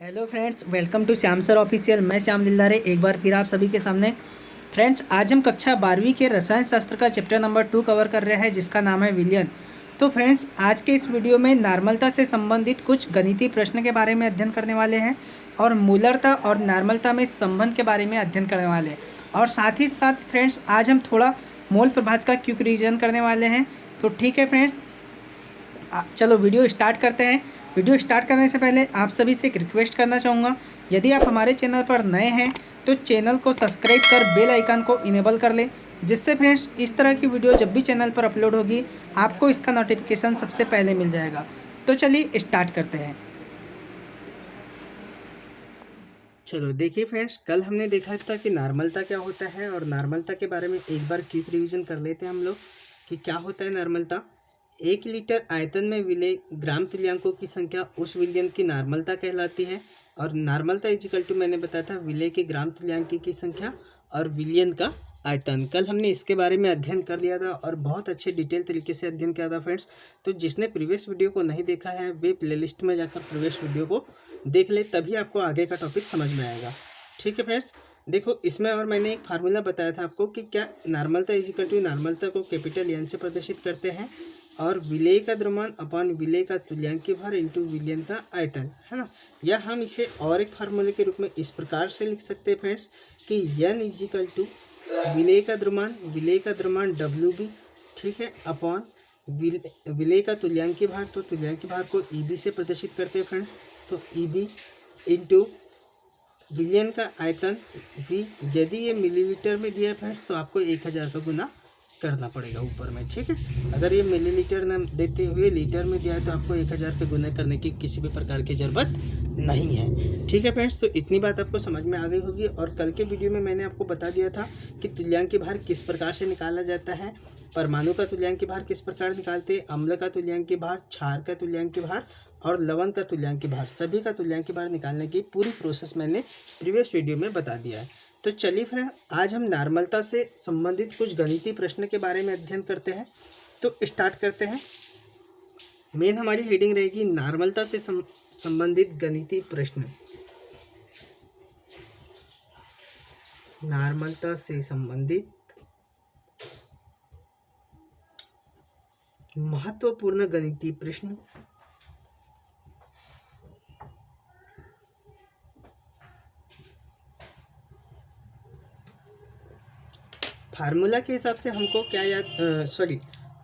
Hello friends, welcome to Shyam sir official. मैं श्याम लिल्लारे एक बार फिर आप सभी के सामने। फ्रेंड्स, आज हम कक्षा 12वीं के रसायन शास्त्र का चैप्टर नंबर 2 कवर कर रहे हैं, जिसका नाम है विलयन। तो फ्रेंड्स, आज के इस वीडियो में नॉर्मलता से संबंधित कुछ गणितीय प्रश्न के बारे में अध्ययन करने वाले हैं और मूलरता और नॉर्मलता में संबंध के बारे में अध्ययन करने वाले हैं। और साथ ही साथ फ्रेंड्स, आज हम थोड़ा मोल प्रभाज का क्विक रिवीजन करने वाले हैं। तो ठीक है फ्रेंड्स, चलो वीडियो स्टार्ट करते हैं। वीडियो स्टार्ट करने से पहले आप सभी से एक रिक्वेस्ट करना चाहूँगा, यदि आप हमारे चैनल पर नए हैं तो चैनल को सब्सक्राइब कर बेल आइकन को इनेबल कर लें, जिससे फ्रेंड्स इस तरह की वीडियो जब भी चैनल पर अपलोड होगी आपको इसका नोटिफिकेशन सबसे पहले मिल जाएगा। तो चलिए स्टार्ट करते हैं। चलो देखिए फ्रेंड्स, कल हमने देखा था कि नॉर्मलता क्या होता है, और नॉर्मलता के बारे में एक बार क्विक रिवीजन कर लेते हैं हम लोग कि क्या होता है नॉर्मलता। 1 लीटर आयतन में विलय ग्राम तुल्यांकों की संख्या उस विलयन की नॉर्मलता कहलाती है। और नॉर्मलता इजिकल टू मैंने बताया था विलय के ग्राम तुल्यांक की संख्या और विलयन का आयतन। कल हमने इसके बारे में अध्ययन कर लिया था और बहुत अच्छे डिटेल तरीके से अध्ययन किया था फ्रेंड्स। तो जिसने प्रीवियस वीडियो को नहीं देखा है वे प्लेलिस्ट में जाकर प्रीवियस वीडियो को देख ले, तभी आपको आगे का टॉपिक समझ में आएगा। ठीक है फ्रेंड्स, देखो इसमें और मैंने एक फार्मूला बताया था आपको कि क्या नॉर्मलता इजिकल टू नॉर्मलता को कैपिटल एन से प्रदर्शित करते हैं, और विलय का द्रव्यमान अपॉन विलय का तुल्यांकीय भार इंटू विलयन का आयतन, है ना। या हम इसे और एक फार्मूले के रूप में इस प्रकार से लिख सकते हैं फ्रेंड्स कि एन इजिकल टू विलय का द्रव्यमान WB, ठीक है, अपॉन विलय का तुल्यांकीय भार, तो तुल्यांकीय भार को EB से प्रदर्शित करते हैं फ्रेंड्स। तो EB इंटू विलयन का आयतन V। यदि ये मिलीलीटर में दिया है फ्रेंड्स तो आपको 1000 का गुना करना पड़ेगा ऊपर में, ठीक है। अगर ये मिलीलीटर न देते हुए लीटर में दिया है तो आपको 1000 के गुना करने की किसी भी प्रकार की ज़रूरत नहीं है, ठीक है फ्रेंड्स। तो इतनी बात आपको समझ में आ गई होगी। और कल के वीडियो में मैंने आपको बता दिया था कि तुल्यांकीय भार किस प्रकार से निकाला जाता है। परमाणु का तुल्यांकीय भार किस प्रकार निकालते हैं, अम्ल का तुल्यांकीय भार, क्षार का तुल्यांकीय भार और लवण का तुल्यांकीय भार, सभी का तुल्यांकीय भार निकालने की पूरी प्रोसेस मैंने प्रीवियस वीडियो में बता दिया है। तो चलिए फ्रेंड, आज हम नॉर्मलता से संबंधित कुछ गणितीय प्रश्न के बारे में अध्ययन करते हैं। तो स्टार्ट करते हैं। मेन हमारी हेडिंग रहेगी नॉर्मलता से संबंधित गणितीय प्रश्न। नॉर्मलता से संबंधित महत्वपूर्ण गणितीय प्रश्न। फार्मूला के हिसाब से हमको क्या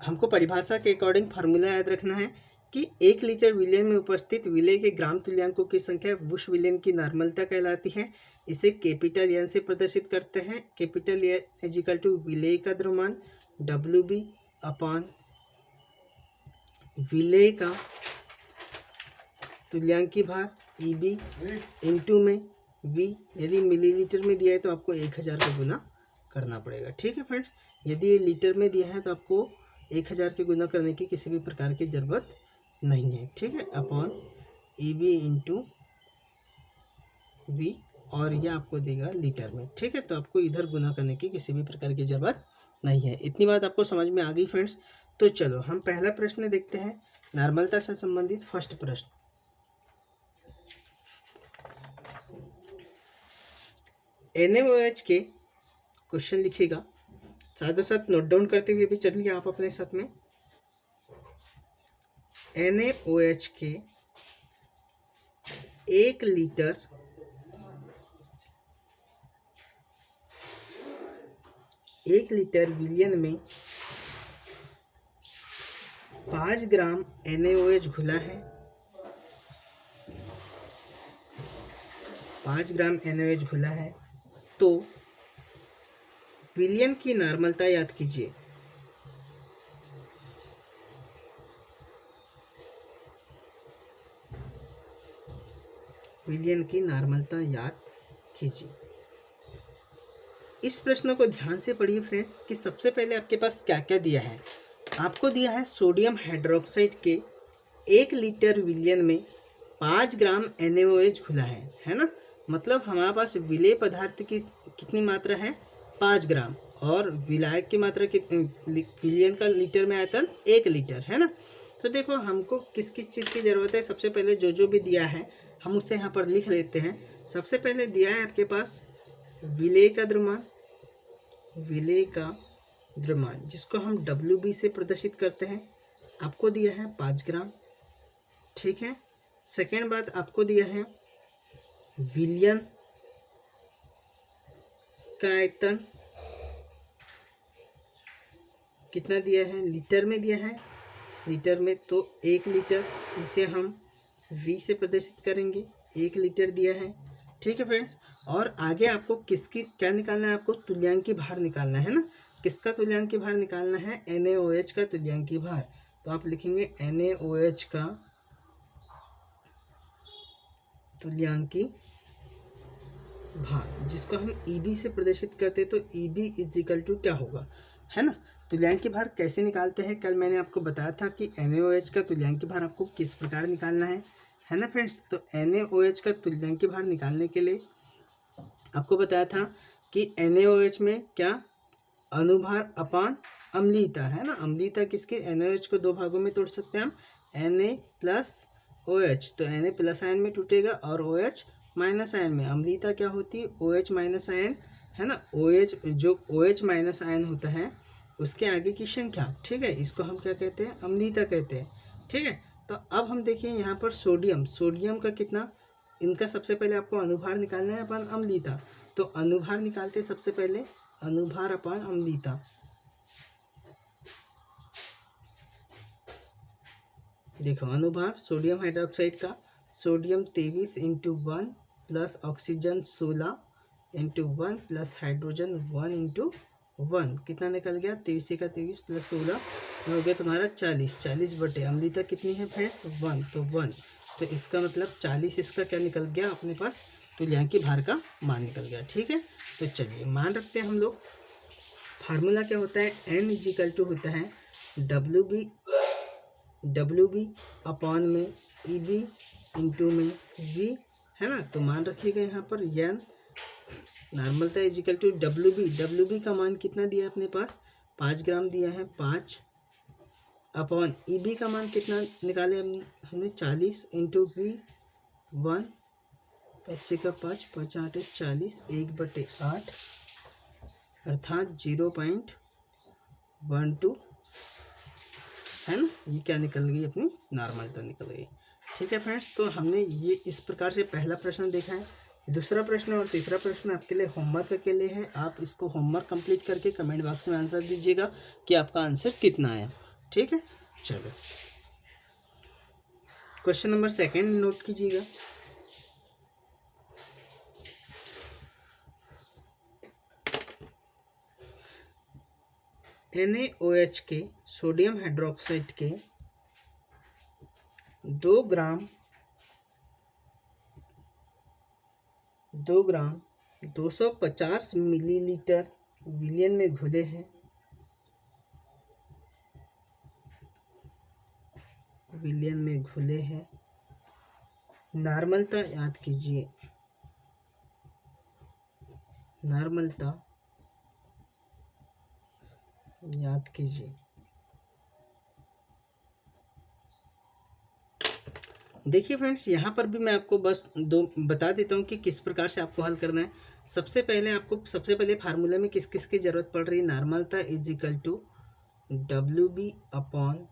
हमको परिभाषा के अकॉर्डिंग फार्मूला याद रखना है कि 1 लीटर विलयन में उपस्थित विलय के ग्राम तुल्यांकों की संख्या उस विलयन की नॉर्मलता कहलाती है। इसे कैपिटल एन से प्रदर्शित करते हैं। कैपिटल एन इजिकल टू विलय का द्रव्यमान WB अपॉन विलय का तुल्यांकीय भार EB इंटू में V। यदि मिलीलीटर में दिया है तो आपको 1000 का गुना करना पड़ेगा, ठीक है फ्रेंड्स। यदि ये लीटर में दिया है तो आपको 1000 के गुना करने की किसी भी प्रकार की ज़रूरत नहीं है, ठीक है, अपॉन EB इंटू V, और यह आपको देगा लीटर में, ठीक है। तो आपको इधर गुना करने की किसी भी प्रकार की ज़रूरत नहीं है। इतनी बात आपको समझ में आ गई फ्रेंड्स। तो चलो हम पहला प्रश्न देखते हैं, नॉर्मलता से संबंधित फर्स्ट प्रश्न। NaOH के क्वेश्चन लिखिएगा, साथ ही साथ नोट डाउन करते हुए भी चलिए आप अपने साथ में। NaOH के 1 लीटर विलयन में 5 ग्राम NaOH घुला है। 5 ग्राम NaOH घुला है, तो विलयन की नॉर्मलता याद कीजिए। विलयन की नॉर्मलता याद कीजिए। इस प्रश्न को ध्यान से पढ़िए फ्रेंड्स कि सबसे पहले आपके पास क्या क्या दिया है। आपको दिया है सोडियम हाइड्रोक्साइड के 1 लीटर विलयन में 5 ग्राम NaOH घुला है ना। मतलब हमारे पास विलेय पदार्थ की कितनी मात्रा है, 5 ग्राम, और विलायक की मात्रा कितनी, विलयन का लीटर में आयतन 1 लीटर, है ना। तो देखो हमको किस किस चीज़ की ज़रूरत है। सबसे पहले जो भी दिया है हम उसे यहाँ पर लिख लेते हैं। सबसे पहले दिया है आपके पास विलेय का द्रव्यमान, विलेय का द्रव्यमान जिसको हम WB से प्रदर्शित करते हैं। आपको दिया है 5 ग्राम, ठीक है। सेकेंड बात आपको दिया है विलयन का आयतन, कितना दिया है, लीटर में दिया है, लीटर में, तो 1 लीटर, इसे हम V से प्रदर्शित करेंगे, 1 लीटर दिया है, ठीक है फ्रेंड्स। और आगे आपको किसकी क्या निकालना है, आपको तुल्यांकी भार निकालना है ना। किसका तुल्यांकी भार निकालना है, NaOH का तुल्यांकी भार। तो आप लिखेंगे NaOH का तुल्यांकी भार, जिसको हम EB से प्रदर्शित करते हैं। तो EB इजिकल टू क्या होगा, है ना। तुल्यांकी भार कैसे निकालते हैं, कल मैंने आपको बताया था कि NaOH का तुल्यांकी भार आपको किस प्रकार निकालना है ना फ्रेंड्स। तो NaOH का तुल्यांकी भार निकालने के लिए आपको बताया था कि NaOH में क्या, अनुभार अपान अम्लीयता, है ना। अम्लीयता किसकी, NaOH को 2 भागों में तोड़ सकते हैं हम, Na प्लस OH, तो Na प्लस आयन में टूटेगा और OH माइनस आयन में। अम्लीयता क्या होती है, OH माइनस आयन, है ना। OH जो OH माइनस आयन होता है उसके आगे की संख्या, ठीक है, इसको हम क्या कहते हैं, अम्लीयता कहते हैं, ठीक है। तो अब हम देखिए यहाँ पर सोडियम, सोडियम का कितना, इनका सबसे पहले आपको अनुभार निकालना है अपन अम्लीयता। तो अनुभार निकालते हैं सबसे पहले, अनुभार अपान अम्लीयता। देखो अनुभार सोडियम हाइड्रोक्साइड का, sodium 23 into 1 plus oxygen 16 into 1 plus hydrogen 1 into 1, कितना निकल गया, 23 का 23 प्लस 16 हो गया तुम्हारा 40, 40 बटे अम्लीयता कितनी है फ्रेंड्स 1, तो 1, तो इसका मतलब 40 इसका क्या निकल गया अपने पास, तुल्यांकी भार का मान निकल गया, ठीक है। तो चलिए मान रखते हैं हम लोग। फार्मूला क्या होता है, N इजिकल टू होता है WB अपॉन में EB इंटू में V, है ना। तो मान रखिएगा यहाँ पर N नॉर्मलता इजिकल टू WB का मान कितना दिया है अपने पास, 5 ग्राम दिया है, 5 अपॉन EB का मान कितना निकाले हमने 40 इंटू V 1, 5 का 5, 5 8 40, 1/8 अर्थात 0.12, है ना। ये क्या निकल गई, अपनी नॉर्मलता निकल गई, ठीक है फ्रेंड्स। तो हमने ये इस प्रकार से पहला प्रश्न देखा है। दूसरा प्रश्न और तीसरा प्रश्न आपके लिए होमवर्क के लिए है। आप इसको होमवर्क कंप्लीट करके कमेंट बॉक्स में आंसर दीजिएगा कि आपका आंसर कितना आया, ठीक है। चलो क्वेश्चन नंबर 2 नोट कीजिएगा। NaOH के सोडियम हाइड्रोक्साइड के 2 ग्राम 250 मिलीलीटर विलयन में घुले हैं, विलयन में घुले हैं। नॉर्मलता याद कीजिए, नॉर्मलता याद कीजिए। देखिए फ्रेंड्स, यहाँ पर भी मैं आपको बस दो बता देता हूँ कि किस प्रकार से आपको हल करना है। सबसे पहले फार्मूले में किस किस की ज़रूरत पड़ रही है, नॉर्मलता is equal to WB upon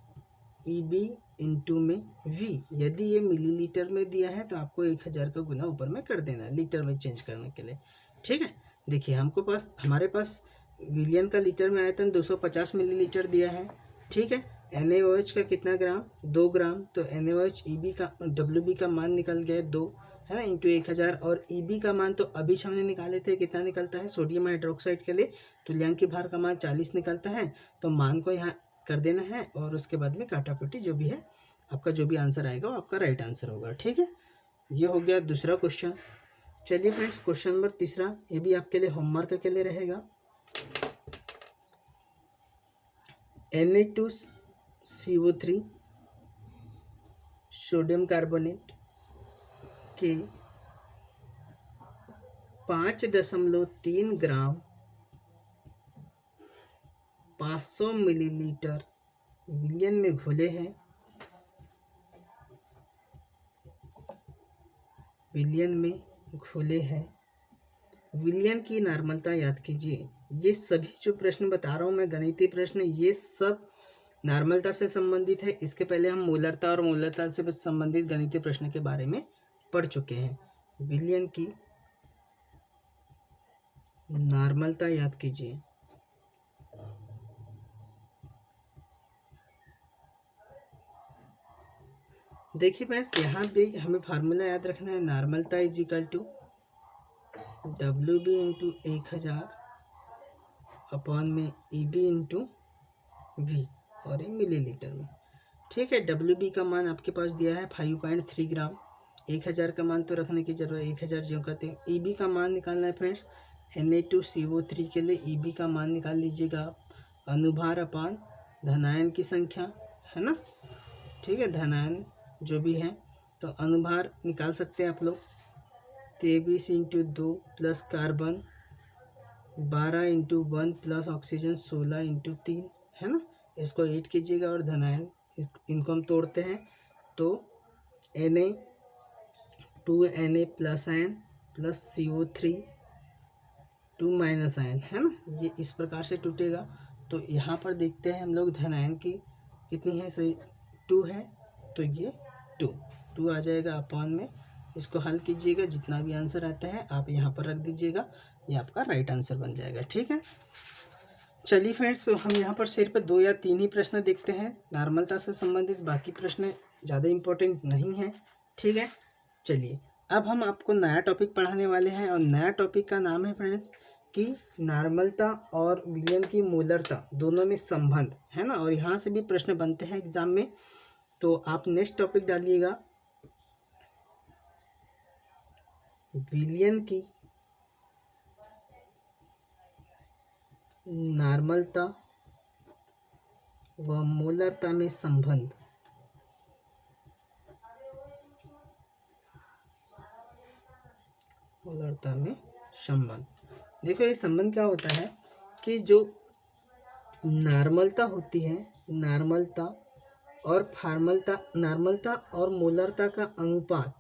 EB into में V। यदि ये मिलीलीटर में दिया है तो आपको 1000 का गुना ऊपर में कर देना है लीटर में चेंज करने के लिए, ठीक है। देखिए हमारे पास विलियन का लीटर में आयतन 250 मिलीलीटर दिया है, ठीक है। NaOH का कितना ग्राम, 2 ग्राम, तो NaOH EB का WB का मान निकल गया 2, है ना, इंटू 1000। और EB का मान तो अभी हमने निकाले थे, कितना निकलता है, सोडियम हाइड्रोक्साइड के लिए तुल्यांकी भार का मान 40 निकलता है। तो मान को यहाँ कर देना है और उसके बाद में काटाकुटी जो भी है, आपका जो भी आंसर आएगा वो आपका राइट आंसर होगा, ठीक है। ये हो गया दूसरा क्वेश्चन। चलिए फ्रेंड्स, क्वेश्चन नंबर तीसरा, ये भी आपके लिए होमवर्क के लिए रहेगा। Na2CO3 सोडियम कार्बोनेट के 5.3 ग्राम 500 मिलीलीटर विलयन में घुले हैं, विलयन में घुले हैं। विलयन की नॉर्मलता याद कीजिए। ये सभी जो प्रश्न बता रहा हूँ मैं, गणितीय प्रश्न, ये सब नॉर्मलता से संबंधित है। इसके पहले हम मोलरता और मोलरता से संबंधित गणितीय प्रश्न के बारे में पढ़ चुके हैं। विलयन की नॉर्मलता याद कीजिए। देखिए फ्रेंड्स, यहाँ भी हमें फार्मूला याद रखना है। नॉर्मलता is equal to WB into 1000 upon में EB इंटू V, और ये मिलीलीटर में। ठीक है, WB का मान आपके पास दिया है 5.3 ग्राम। 1000 का मान तो रखने की जरूरत है, 1000 ज्यों कहते हैं। EB का मान निकालना है फ्रेंड्स। Na2CO3 के लिए EB का मान निकाल लीजिएगा आप। अनुभार अपान धनायन की संख्या है ना। ठीक है, धनायन जो भी है तो अनुभार निकाल सकते हैं आप लोग। 23 into 2 plus carbon 12 into 1 plus oxygen 16 into 3 है ना। इसको 8 कीजिएगा और धनायन इनको हम तोड़ते हैं तो Na 2Na plus ion plus CO3 2 minus ion है ना। ये इस प्रकार से टूटेगा। तो यहाँ पर देखते हैं हम लोग धनायन की कितनी है, सही 2 है, तो ये 2 आ जाएगा अपॉन में। इसको हल कीजिएगा, जितना भी आंसर आता है आप यहाँ पर रख दीजिएगा, ये आपका राइट आंसर बन जाएगा। ठीक है, चलिए फ्रेंड्स, तो हम यहाँ पर सिर्फ 2 या 3 ही प्रश्न देखते हैं नॉर्मलता से संबंधित। बाकी प्रश्न ज़्यादा इम्पोर्टेंट नहीं है। ठीक है, चलिए अब हम आपको नया टॉपिक पढ़ाने वाले हैं, और नया टॉपिक का नाम है फ्रेंड्स कि नॉर्मलता और विलयन की मोलरता दोनों में संबंध है ना। और यहाँ से भी प्रश्न बनते हैं एग्जाम में, तो आप नेक्स्ट टॉपिक डालिएगा विलयन की नॉर्मलता व मोलरता में संबंध। मोलरता में संबंध। देखो ये संबंध क्या होता है कि जो नॉर्मलता होती है, नॉर्मलता और फार्मलता, नॉर्मलता और मोलरता का अनुपात,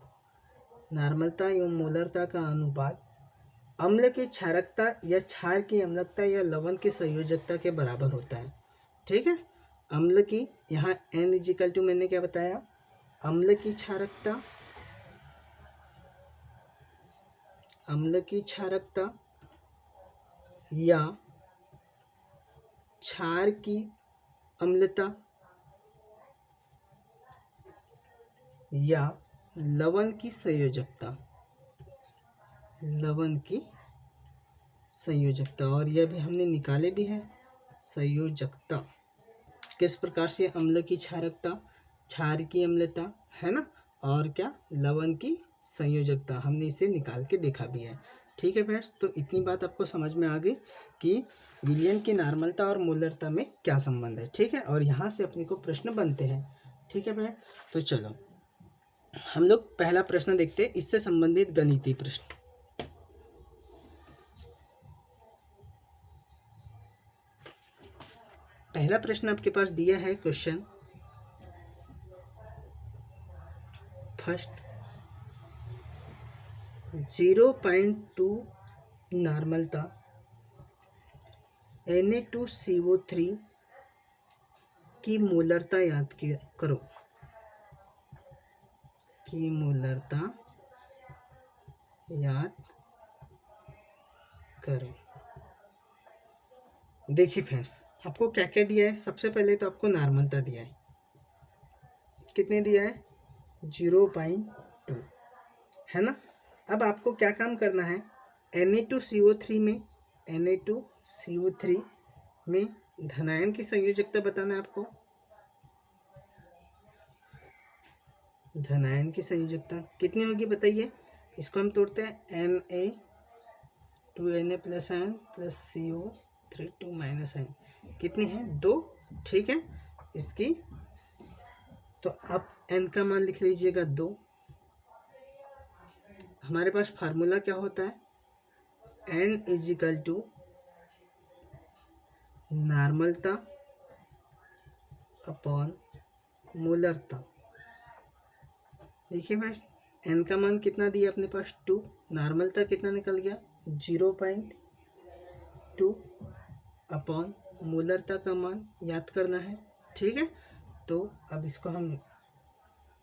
नॉर्मलता एवं मोलरता का अनुपात अम्ल की क्षारकता या क्षार की अम्लकता या लवण की संयोजकता के बराबर होता है। ठीक है, अम्ल की यहाँ N इजिकल टू मैंने क्या बताया, अम्ल की क्षारकता, अम्ल की क्षारकता या क्षार की अम्लता या लवण की संयोजकता, लवण की संयोजकता। और यह भी हमने निकाले भी है, संयोजकता किस प्रकार से, अम्ल की क्षारकता, क्षार की अम्लता है ना, और क्या, लवण की संयोजकता, हमने इसे निकाल के देखा भी है। ठीक है फ्रेंड्स, तो इतनी बात आपको समझ में आ गई कि विलयन की नॉर्मलता और मोलरता में क्या संबंध है। ठीक है, और यहाँ से अपने को प्रश्न बनते हैं। ठीक है फ्रेंड, तो चलो हम लोग पहला प्रश्न देखते हैं, इससे संबंधित गणितीय प्रश्न। पहला प्रश्न आपके पास दिया है, क्वेश्चन फर्स्ट, 0.2 नॉर्मलता Na2CO3 की मोलरता याद करो, की मोलरता याद करो। देखिए फ्रेंड्स, आपको क्या क्या दिया है। सबसे पहले तो आपको नॉर्मलता दिया है, कितने दिया है, 0.2 है ना। अब आपको क्या काम करना है, Na2CO3 में, Na2CO3 में धनायन की संयोजकता बताना है आपको। धनायन की संयोजकता कितनी होगी बताइए। इसको हम तोड़ते हैं, Na 2Na plus ion plus CO3 2 minus ion, कितनी है, 2। ठीक है, इसकी तो आप N का मान लिख लीजिएगा 2। हमारे पास फार्मूला क्या होता है, N इजिकल टू नॉर्मलता अपॉन मोलरता। देखिए मैं एन का मान कितना दिया अपने पास 2, नॉर्मलता कितना निकल गया 0.2 अपॉन मोलरता का मान याद करना है। ठीक है, तो अब इसको हम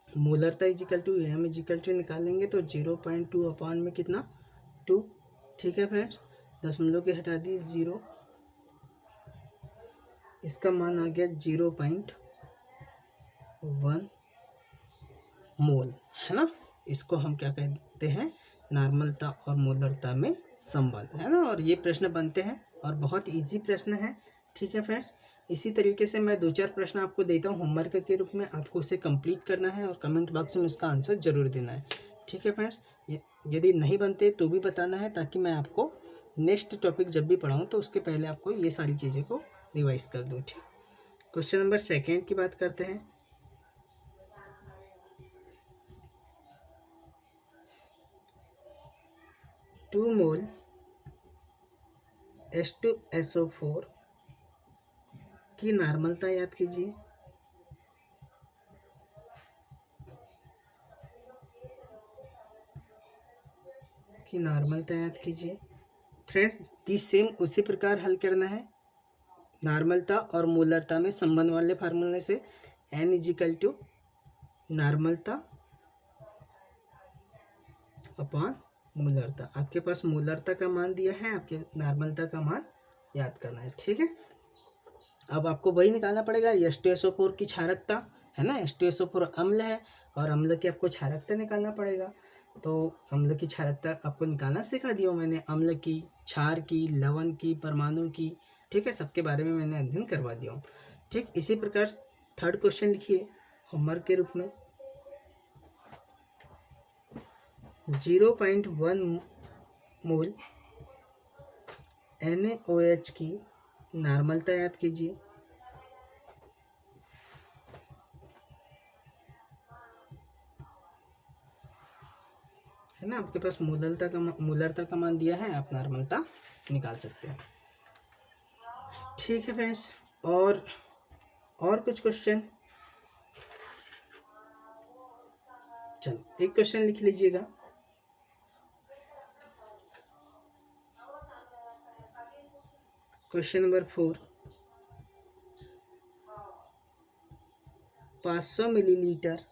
मोलरता is equal to M is equal to निकालेंगे तो 0.2 अपॉन में कितना 2। ठीक है फ्रेंड्स, दशमलव के हटा दी 0, इसका मान आ गया 0.1 मोल, है ना। इसको हम क्या कहते हैं, नॉर्मलता और मोलरता में संबंध, है ना। और ये प्रश्न बनते हैं और बहुत इजी प्रश्न है। ठीक है फ्रेंड्स, इसी तरीके से मैं 2-4 प्रश्न आपको देता हूँ होमवर्क के रूप में, आपको उसे कंप्लीट करना है और कमेंट बॉक्स में उसका आंसर जरूर देना है। ठीक है फ्रेंड्स, यदि नहीं बनते तो भी बताना है, ताकि मैं आपको नेक्स्ट टॉपिक जब भी पढ़ाऊँ तो उसके पहले आपको ये सारी चीज़ें को रिवाइज कर दूँ। ठीक, क्वेश्चन नंबर 2 की बात करते हैं। टू मोल H2SO4 की नॉर्मलता याद कीजिए। फ्रेंड्स दी सेम उसी प्रकार हल करना है, नॉर्मलता और मोलरता में संबंध वाले फार्मूले से। N इजिकल टू नॉर्मलता अपॉन मोलरता। आपके पास मोलरता का मान दिया है, आपके नॉर्मलता का मान याद करना है। ठीक है, अब आपको वही निकालना पड़ेगा, H2SO4 की क्षारकता, है ना। H2SO4 अम्ल है और अम्ल की आपको क्षारकता निकालना पड़ेगा। तो अम्ल की क्षारकता आपको निकालना सिखा दिया मैंने, अम्ल की, क्षार की, लवण की, परमाणु की। ठीक है, सबके बारे में मैंने अध्ययन करवा दिया हूँ। ठीक, इसी प्रकार 3rd क्वेश्चन लिखिए होमवर्क के रूप में। 0.1 मोल NaOH की नॉर्मलता याद कीजिए। है ना, आपके पास मोलरता का मान दिया है, आप नॉर्मलता निकाल सकते हैं। ठीक है फ्रेंड्स, और कुछ क्वेश्चन, चलो एक क्वेश्चन लिख लीजिएगा। क्वेश्चन नंबर 4, 500 मिलीलीटर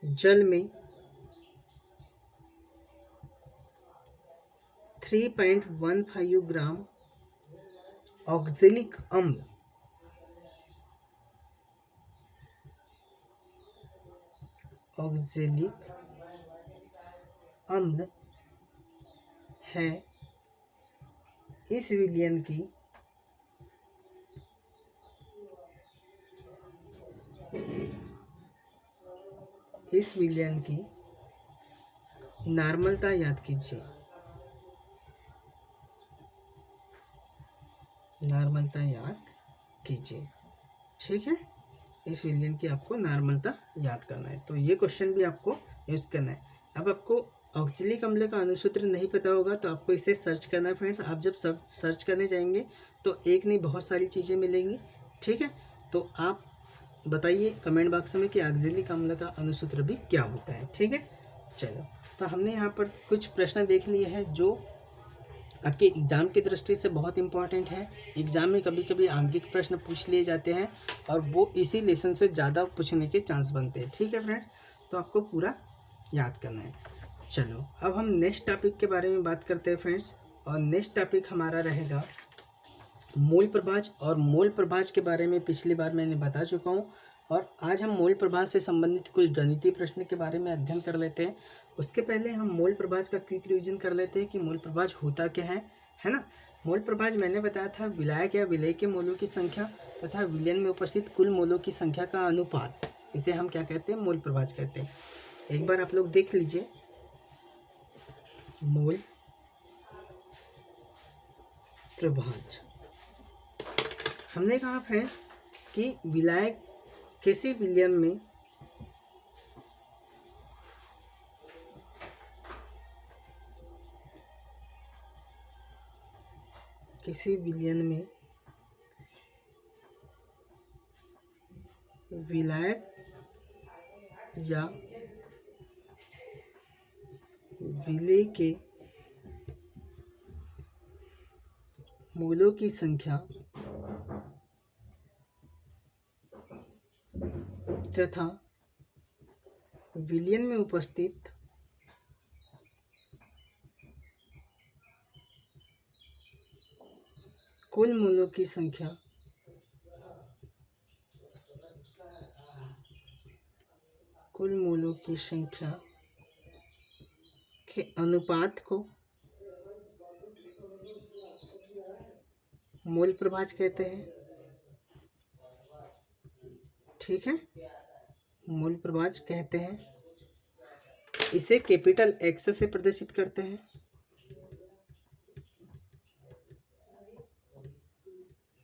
जल में 3.15 ग्राम ऑक्जेलिक अम्ल है। इस विलयन की नॉर्मलता याद कीजिए। ठीक है, इस विलयन की आपको नॉर्मलता याद करना है। तो ये क्वेश्चन भी आपको यूज करना है। अब आपको ऑक्जेलिक अम्ल का अणुसूत्र नहीं पता होगा तो आपको इसे सर्च करना है फ्रेंड्स। आप जब सब सर्च करने जाएंगे तो एक नहीं बहुत सारी चीज़ें मिलेंगी। ठीक है, तो आप बताइए कमेंट बॉक्स में कि ऑक्जेलिक अम्ल का अणुसूत्र भी क्या होता है। ठीक है, चलो, तो हमने यहाँ पर कुछ प्रश्न देख लिए हैं जो आपके एग्ज़ाम की दृष्टि से बहुत इंपॉर्टेंट है। एग्ज़ाम में कभी कभी आंगिक प्रश्न पूछ लिए जाते हैं और वो इसी लेसन से ज़्यादा पूछने के चांस बनते हैं। ठीक है फ्रेंड्स, तो आपको पूरा याद करना है। चलो, अब हम नेक्स्ट टॉपिक के बारे में बात करते हैं फ्रेंड्स, और नेक्स्ट टॉपिक हमारा रहेगा मूल प्रभाज। और मूल प्रभाज के बारे में पिछली बार मैंने बता चुका हूँ, और आज हम मूल प्रभाज से संबंधित कुछ गणितीय प्रश्न के बारे में अध्ययन कर लेते हैं। उसके पहले हम मूल प्रभाज का क्विक रिवीजन कर लेते हैं कि मूल प्रभाज होता क्या है ना। मूल प्रभाज मैंने बताया था विलायक या विलेय के मोलों की संख्या तथा विलयन में उपस्थित कुल मोलों की संख्या का अनुपात, इसे हम क्या कहते हैं, मूल प्रभाज कहते हैं। एक बार आप लोग देख लीजिए, मूल प्रभाज हमने कहा फ्रेंड कि विलायक किसी विलयन में विलायक या विलय के मूलों की संख्या तथा विलयन में उपस्थित कुल मूलों की संख्या के अनुपात को मूल प्रभाज कहते हैं। ठीक है, मूल प्रभाज कहते हैं। इसे कैपिटल एक्स से प्रदर्शित करते हैं।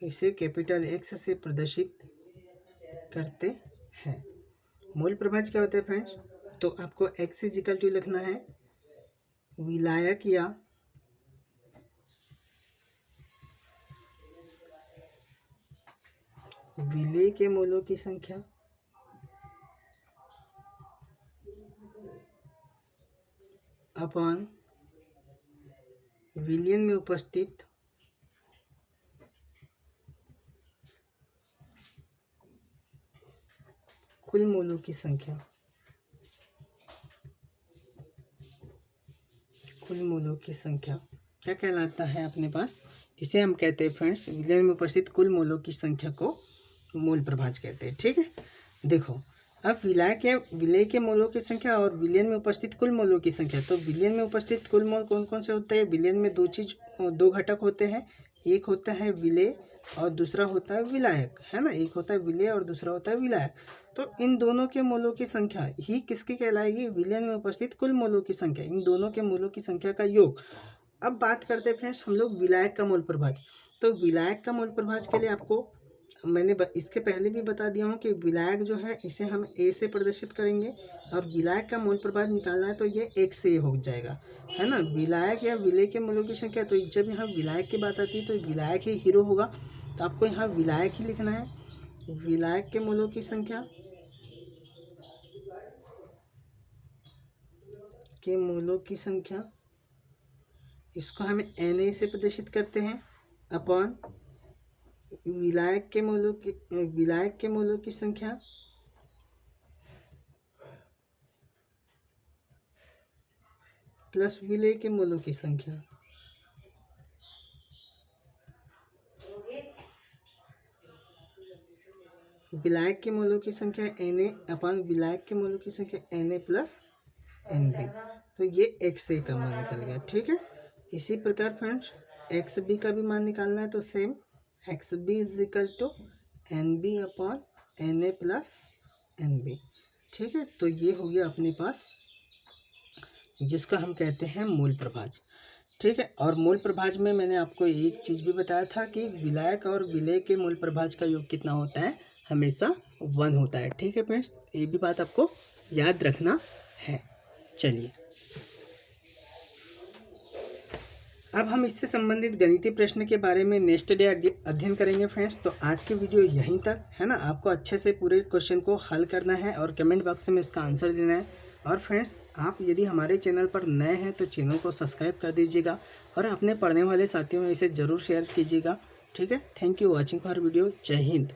इसे कैपिटल एक्स से प्रदर्शित करते हैं। मूल प्रभाज क्या होता है फ्रेंड्स? तो आपको एक्स इजिकल टू लिखना है विलायक या विलय के मूलों की संख्या अपॉन विलयन में उपस्थित कुल मूलों की संख्या। कुल मूलों की संख्या क्या कहलाता है अपने पास? इसे हम कहते हैं फ्रेंड्स, विलयन में उपस्थित कुल मूलों की संख्या को मूल प्रभाज कहते हैं। ठीक है, देखो अब विलय के मूलों की संख्या और विलयन में उपस्थित कुल मूलों की संख्या। तो विलयन में उपस्थित कुल मूल कौन कौन से होते हैं? विलयन में दो घटक होते हैं, एक होता है विलय और दूसरा होता है विलायक, है ना। एक होता है विलय और दूसरा होता है विलायक। तो इन दोनों के मूलों की संख्या ही किसकी कहलाएगी? विलयन में उपस्थित कुल मूलों की संख्या, इन दोनों के मूलों की संख्या का योग। अब बात करते हैं फ्रेंड्स हम लोग विलायक का मूल प्रभाज। तो विलायक का मूल प्रभाज के लिए आपको मैंने इसके पहले भी बता दिया हूँ कि विलायक जो है इसे हम ए से प्रदर्शित करेंगे और विलायक का मूल प्रभाज निकालना है तो ये एक से हो जाएगा, है ना। विलायक या विलय के मूलों की संख्या, तो जब यहाँ विलायक की बात आती है तो विलायक ही हीरो होगा, तो आपको यहाँ विलायक ही लिखना है। विलायक के मूलों की संख्या इसको हम Na से प्रदर्शित करते हैं अपॉन विलायक के मूलों की संख्या प्लस विलय के मूलों की संख्या। विलायक के मूलों की संख्या Na अपॉन विलायक के मूलों की संख्या Na प्लस Nb, तो ये XA का मान निकल गया। ठीक है, इसी प्रकार फ्रेंड्स XB का भी मान निकालना है तो same XB is equal to NB upon Na plus NB। ठीक है, तो ये हो गया अपने पास जिसका हम कहते हैं मूल प्रभाज। ठीक है, और मूल प्रभाज में मैंने आपको एक चीज़ भी बताया था कि विलायक और विलय के मूल प्रभाज का योग कितना होता है? हमेशा 1 होता है। ठीक है फ्रेंड्स, ये भी बात आपको याद रखना है। चलिए अब हम इससे संबंधित गणितीय प्रश्न के बारे में नेक्स्ट डे अध्ययन करेंगे फ्रेंड्स। तो आज की वीडियो यहीं तक, है ना। आपको अच्छे से पूरे क्वेश्चन को हल करना है और कमेंट बॉक्स में उसका आंसर देना है। और फ्रेंड्स आप यदि हमारे चैनल पर नए हैं तो चैनल को सब्सक्राइब कर दीजिएगा और अपने पढ़ने वाले साथियों में इसे ज़रूर शेयर कीजिएगा। ठीक है, thank you watching for video. जय हिंद।